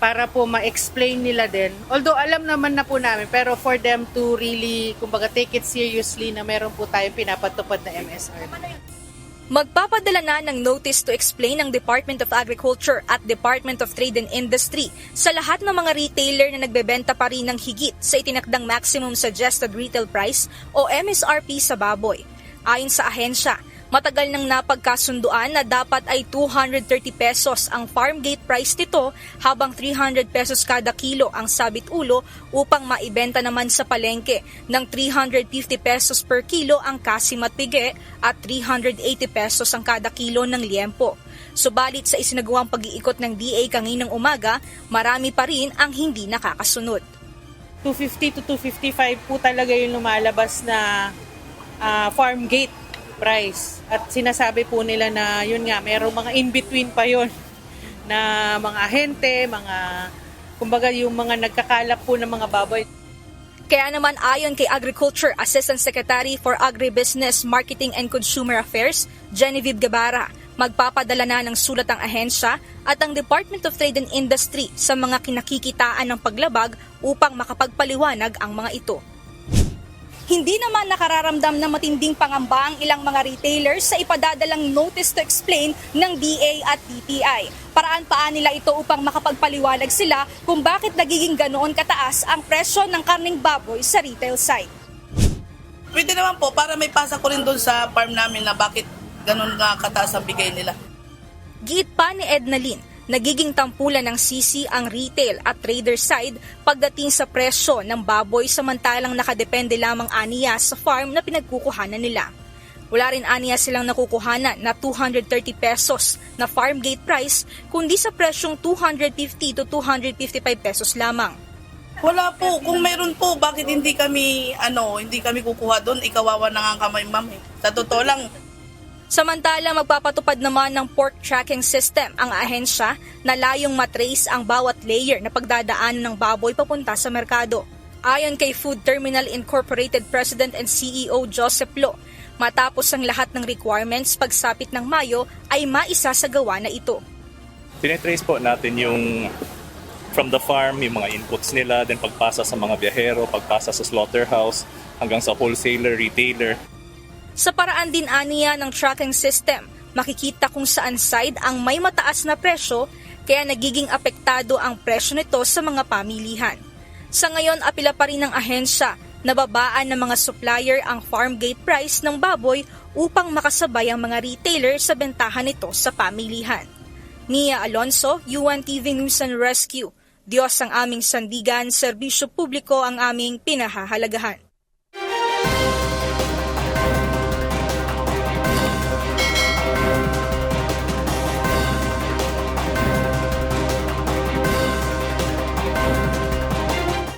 para po ma-explain nila din. Although alam naman na po namin, pero for them to really, kumbaga, take it seriously na meron po tayong pinapatupad na MSR. Magpapadala na ng notice to explain ng Department of Agriculture at Department of Trade and Industry sa lahat ng mga retailer na nagbebenta pa rin ng higit sa itinakdang Maximum Suggested Retail Price o MSRP sa baboy. Ayon sa ahensya, matagal nang napagkasunduan na dapat ay 230 pesos ang farm gate price nito habang 300 pesos kada kilo ang sabit ulo upang maibenta naman sa palengke ng 350 pesos per kilo ang kasim at pige at 380 pesos ang kada kilo ng liempo. Subalit sa isinagawang pag-iikot ng DA kaninang umaga, marami pa rin ang hindi nakakasunod. 250 to 255 po talaga yung lumalabas na farm gate price. At sinasabi po nila na yun nga, mayroong mga in-between pa yun na mga ahente, kumbaga yung mga nagkakalap po ng mga baboy. Kaya naman ayon kay Agriculture Assistant Secretary for Agribusiness, Marketing and Consumer Affairs, Genevieve Guevara, magpapadala na ng sulat ang ahensya at ang Department of Trade and Industry sa mga kinakikitaan ng paglabag upang makapagpaliwanag ang mga ito. Hindi naman nakararamdam ng matinding pangamba ang ilang mga retailers sa ipadadalang notice to explain ng DA at DTI. Paraan-paan nila ito upang makapagpaliwanag sila kung bakit nagiging ganoon kataas ang presyo ng karning baboy sa retail side. Pwede naman po, para may pasa ko rin doon sa farm namin na bakit ganoon nga kataas ang bigay nila. Giit pa ni Edna Lynn, nagiging tampulan ng sisi ang retail at trader side pagdating sa presyo ng baboy samantalang nakadepende lamang aniya sa farm na pinagkukuhanan nila. Wala rin aniya silang nakukuhanan na 230 pesos na farm gate price kundi sa presyong 250 to 255 pesos lamang. Wala po, kung meron po, bakit hindi kami kukuha doon? Ikawawa na nga kamay, ma'am. Sa totoo lang. Samantala, magpapatupad naman ng pork tracking system ang ahensya na layong matrace ang bawat layer na pagdadaanan ng baboy papunta sa merkado. Ayon kay Food Terminal Incorporated President and CEO Joseph Lo, matapos ang lahat ng requirements pagsapit ng Mayo ay maisasagawa na ito. Tinetrace po natin yung from the farm, yung mga inputs nila, then pagpasa sa mga biyahero, pagpasa sa slaughterhouse, hanggang sa wholesaler, retailer. Sa paraan din aniya ng tracking system, makikita kung saan side ang may mataas na presyo kaya nagiging apektado ang presyo nito sa mga pamilihan. Sa ngayon, apila pa rin ng ahensya na babaan ng mga supplier ang farm gate price ng baboy upang makasabay ang mga retailer sa bentahan nito sa pamilihan. Nia Alonso, UNTV News and Rescue. Diyos ang aming sandigan, serbisyo publiko ang aming pinahahalagahan.